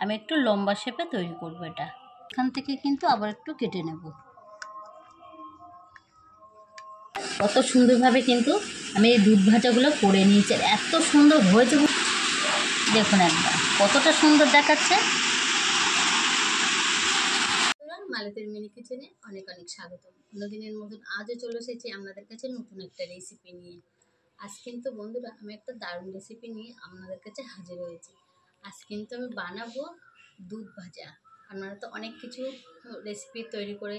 আমি একটু লম্বা শেপে তৈরি করব এটা। এখান থেকে কিন্তু আবার একটু কেটে নেব। কত সুন্দরভাবে কিন্তু আমি এই দুধ ভাজাগুলো করে নিয়েছি, এত সুন্দর হয়েছে। দেখুন একবার কতটা সুন্দর দেখাচ্ছে। মালতীর মিনি কিচেনে অনেক অনেক স্বাগতম। অন্যদিনের মতন আজও চলে এসেছি আপনাদের কাছে নতুন একটা রেসিপি নিয়ে। আজ কিন্তু বন্ধুরা আমি একটা দারুণ রেসিপি নিয়ে আপনাদের কাছে হাজির হয়েছি। আজ কিন্তু আমি বানাবো দুধ ভাজা। আপনারা তো অনেক কিছু রেসিপি তৈরি করে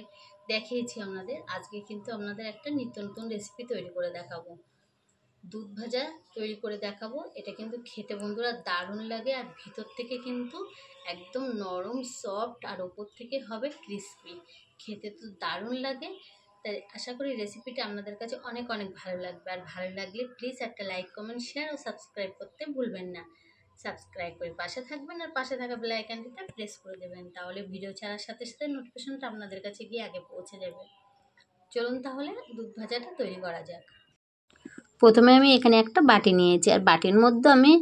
দেখিয়েছি আপনাদের, আজকে কিন্তু আপনাদের একটা নিত্য নতুন রেসিপি তৈরি করে দেখাবো। দুধ ভাজা তৈরি করে দেখাবো। এটা কিন্তু খেতে বন্ধুরা দারুণ লাগে, আর ভিতর থেকে কিন্তু একদম নরম সফট, আর ওপর থেকে হবে ক্রিস্পি। খেতে তো দারুণ লাগে। তাই আশা করি রেসিপিটা আপনাদের কাছে অনেক অনেক ভালো লাগবে। আর ভালো লাগলে প্লিজ একটা লাইক, কমেন্ট, শেয়ার ও সাবস্ক্রাইব করতে ভুলবেন না। সাবস্ক্রাইব করে পাশে থাকবেন, আর পাশে থাকা বেল আইকনটিতে প্রেস করে দেবেন, তাহলে ভিডিও ছাড়ার সাথে সাথে নোটিফিকেশনটা আপনাদের কাছে গিয়ে আগে পৌঁছে যাবে। চলুন তাহলে দুধ ভাজাটা তৈরি করা যাক। প্রথমে আমি এখানে একটা বাটি নিয়েছি, আর বাটির মধ্যে আমি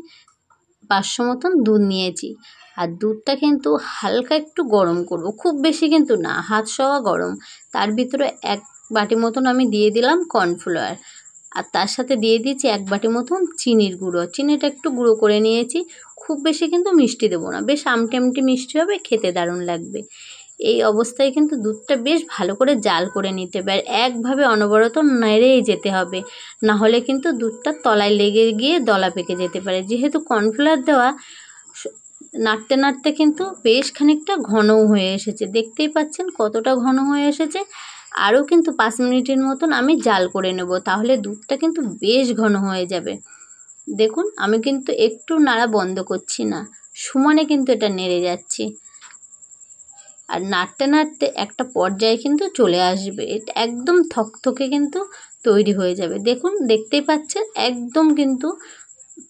500 মতন দুধ নিয়েছি। আর দুধটা কিন্তু হালকা একটু গরম করব, খুব বেশি কিন্তু না, হাত সওয়া গরম। তার ভিতরে 1 বাটি মতন আমি দিয়ে দিলাম কর্নফ্লাওয়ার, আর তার সাথে দিয়ে দিয়েছি 1 বাটি মতন চিনির গুঁড়ো। চিনিটা একটু গুঁড়ো করে নিয়েছি, খুব বেশি কিন্তু মিষ্টি দেবো না, বেশ আমটি আমটি মিষ্টি হবে, খেতে দারুণ লাগবে। এই অবস্থায় কিন্তু দুধটা বেশ ভালো করে জাল করে নিতে হবে, আর একভাবে অনবরত নেড়েই যেতে হবে, না হলে কিন্তু দুধটা তলায় লেগে গিয়ে দলা পেকে যেতে পারে। যেহেতু কর্নফ্লাওয়ার দেওয়া, নাড়তে নাড়তে কিন্তু বেশ খানিকটা ঘনও হয়ে এসেছে, দেখতেই পাচ্ছেন কতটা ঘন হয়ে এসেছে। আরও কিন্তু 5 মিনিটের মতন আমি জাল করে নেব, তাহলে দুধটা কিন্তু বেশ ঘন হয়ে যাবে। দেখুন আমি কিন্তু একটু নাড়া বন্ধ করছি না, সমানে কিন্তু এটা নেড়ে যাচ্ছি। আর নাড়তে নাড়তে একটা পর্যায়ে কিন্তু চলে আসবে, এটা একদম থকথকে কিন্তু তৈরি হয়ে যাবে। দেখুন দেখতেই পাচ্ছেন একদম কিন্তু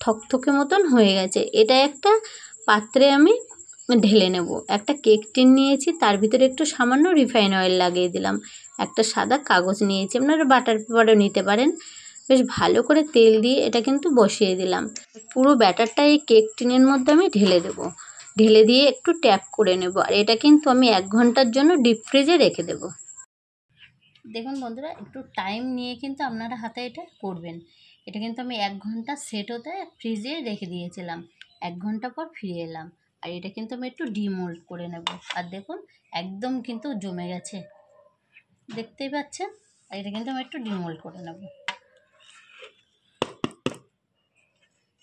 থকথকে মতন হয়ে গেছে। এটা একটা পাত্রে আমি ঢেলে নেব। একটা কেক টিন নিয়েছি, তার ভিতরে একটু সামান্য রিফাইন অয়েল লাগিয়ে দিলাম। একটা সাদা কাগজ নিয়েছি, আপনারা বাটার পেপারও নিতে পারেন। বেশ ভালো করে তেল দিয়ে এটা কিন্তু বসিয়ে দিলাম। পুরো ব্যাটারটা এই কেক টিনের মধ্যে আমি ঢেলে দেবো। ঢেলে দিয়ে একটু ট্যাপ করে নেব, আর এটা কিন্তু আমি 1 ঘন্টার জন্য ডিপ ফ্রিজে রেখে দেব। দেখুন বন্ধুরা, একটু টাইম নিয়ে কিন্তু আপনারা হাতে এটা করবেন। এটা কিন্তু আমি 1 ঘন্টা সেট হতে ফ্রিজে রেখে দিয়েছিলাম। 1 ঘন্টা পর ফিরে এলাম, আর এটা কিন্তু আমি একটু ডিমোল্ড করে নেব। আর দেখুন একদম কিন্তু জমে গেছে, দেখতেই পাচ্ছেন। আর এটা কিন্তু আমি একটু ডিমোল্ড করে নেব।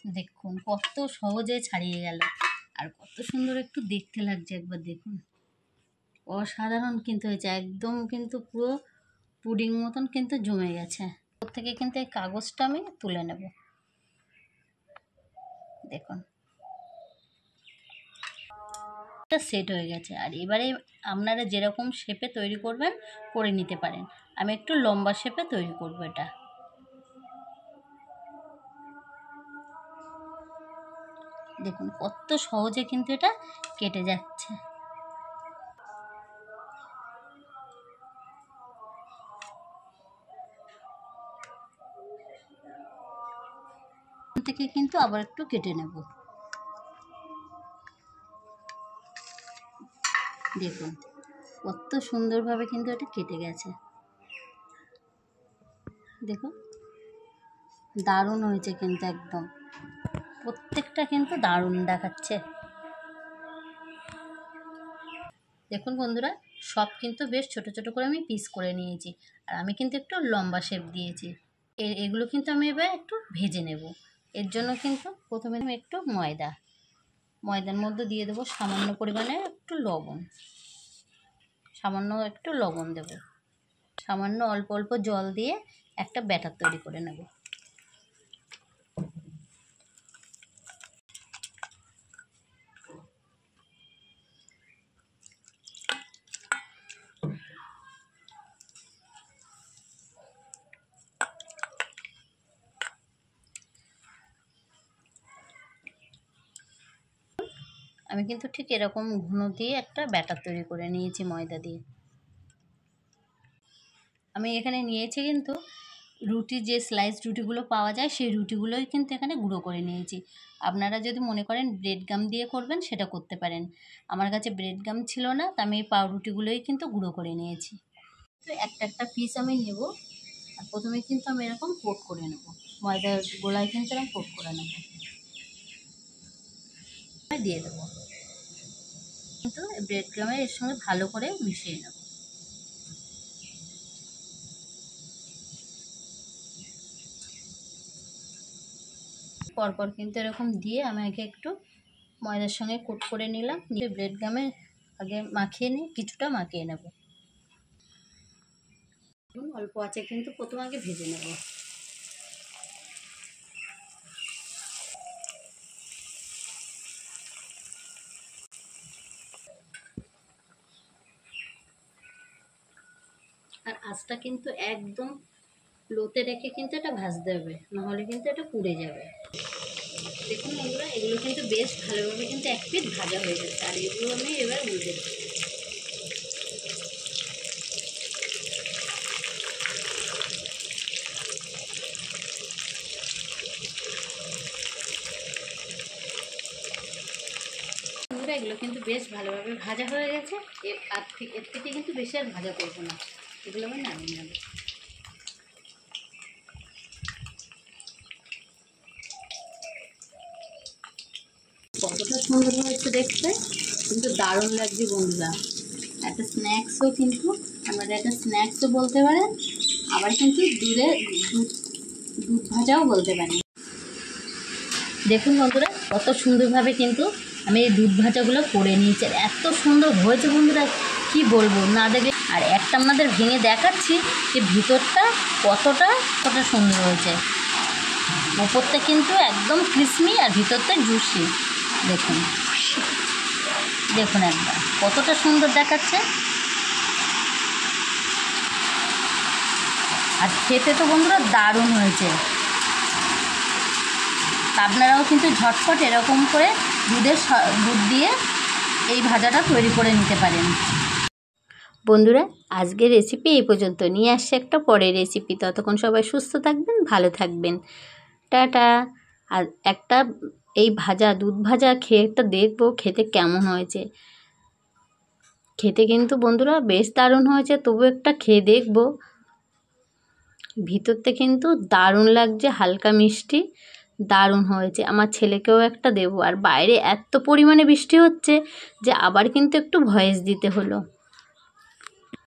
দেখুন কত সহজে ছাড়িয়ে গেল, আর কত সুন্দর একটু দেখতে লাগছে, একবার দেখুন। অসাধারণ কিন্তু হয়েছে, একদম কিন্তু পুরো পুডিং মতন কিন্তু জমে গেছে। ওর থেকে কিন্তু এই কাগজটা আমি তুলে নেব। দেখুন এটা সেট হয়ে গেছে। আর এবারে আপনারা যেরকম শেপে তৈরি করবেন করে নিতে পারেন। আমি একটু লম্বা শেপে তৈরি করব এটা। দেখুন কত সহজে কিন্তু এটা কেটে যাচ্ছে। থেকে কিন্তু আবার একটু কেটে নেব। দেখুন কত সুন্দরভাবে কিন্তু এটা কেটে গেছে। দেখুন দারুণ হয়েছে কিন্তু, একদম প্রত্যেকটা কিন্তু দারুণ দেখাচ্ছে। দেখুন বন্ধুরা, সব কিন্তু বেশ ছোট ছোট করে আমি পিস করে নিয়েছি, আর আমি কিন্তু একটু লম্বা শেপ দিয়েছি। এগুলো কিন্তু আমি এবার একটু ভেজে নেব। এর জন্য কিন্তু প্রথমে আমি একটু ময়দার মধ্যে দিয়ে দেবো সামান্য পরিমাণে একটু লবণ, সামান্য একটু লবণ দেব, সামান্য অল্প অল্প জল দিয়ে একটা ব্যাটার তৈরি করে নেব। আমি কিন্তু ঠিক এরকম ঘন দিয়ে একটা ব্যাটার তৈরি করে নিয়েছি ময়দা দিয়ে। আমি এখানে নিয়েছি কিন্তু রুটি যে স্লাইস রুটিগুলো পাওয়া যায় সেই রুটিগুলোই কিন্তু এখানে গুঁড়ো করে নিয়েছি। আপনারা যদি মনে করেন ব্রেড গাম দিয়ে করবেন সেটা করতে পারেন। আমার কাছে ব্রেড গাম ছিল না, তো আমি এই পাউরুটিগুলোই কিন্তু গুঁড়ো করে নিয়েছি। তো একটা একটা পিস আমি নেব, আর প্রথমে কিন্তু আমি এরকম কোট করে নেব, ময়দার গোলায় কিন্তু এরকম কোট করে নেব, দিয়ে দেবো কিন্তু ব্রেড গামের এর সঙ্গে ভালো করে মিশিয়ে নেব। পরপর কিন্তু এরকম দিয়ে আমি আগে একটু ময়দার সঙ্গে কোট করে নিলাম, নিয়ে ব্রেড গামে আগে মাখিয়ে নিই, কিছুটা মাখিয়ে নেব। অল্প আছে কিন্তু প্রথম আগে ভেজে নেব। আর আঁচটা কিন্তু একদম লোতে রেখে কিন্তু এটা ভাজতে হবে, নাহলে কিন্তু এটা পুড়ে যাবে। দেখুন বন্ধুরা, এগুলো কিন্তু বেশ ভালোভাবে কিন্তু এক পিঠ ভাজা হয়ে যাচ্ছে, আর এগুলো আমি এবার উল্টে দেবো। বন্ধুরা, এগুলো কিন্তু বেশ ভালোভাবে ভাজা হয়ে গেছে। এর থেকে কিন্তু বেশি আর ভাজা করবো না, এগুলো আমি নামিয়ে নেব। কতটা সুন্দর হয়েছে দেখতে, কিন্তু দারুণ লাগছে বন্ধুরা। একটা স্ন্যাক্সও কিন্তু আমাদের একটা স্ন্যাক্সও বলতে পারেন, আবার কিন্তু দুধ ভাজাও বলতে পারেন। দেখুন বন্ধুরা, কত সুন্দরভাবে কিন্তু আমি এই দুধ ভাজাগুলো করে নিয়েছি, আর এত সুন্দর হয়েছে বন্ধুরা, কি বলবো না দেখে। আর একটা আপনাদের ভেঙে দেখাচ্ছি যে ভিতরটা কতটা সুন্দর হয়েছে। উপরটা কিন্তু একদম ক্রিসমি আর ভিতরটা জুসি। দেখুন দেখুন একবার কতটা সুন্দর দেখাচ্ছে। আর খেতে তো বন্ধুরা দারুণ হয়েছে। আপনারাও কিন্তু ঝটপট এরকম করে দুধ দিয়ে এই ভাজাটা তৈরি করে নিতে পারেন। বন্ধুরা, আজকের রেসিপি এই পর্যন্ত, নিয়ে আসছে একটা পরের রেসিপি। ততক্ষণ সবাই সুস্থ থাকবেন, ভালো থাকবেন, টাটা। আর একটা এই দুধ ভাজা খেয়ে একটা দেখবো খেতে কেমন হয়েছে। খেতে কিন্তু বন্ধুরা বেশ দারুণ হয়েছে, তবু একটা খেয়ে দেখবো। ভিতরতে কিন্তু দারুণ লাগছে, হালকা মিষ্টি, দারুণ হয়েছে। আমার ছেলেকেও একটা দেবো। আর বাইরে এত পরিমাণে বৃষ্টি হচ্ছে যে আবার কিন্তু একটু ভয়েস দিতে হলো।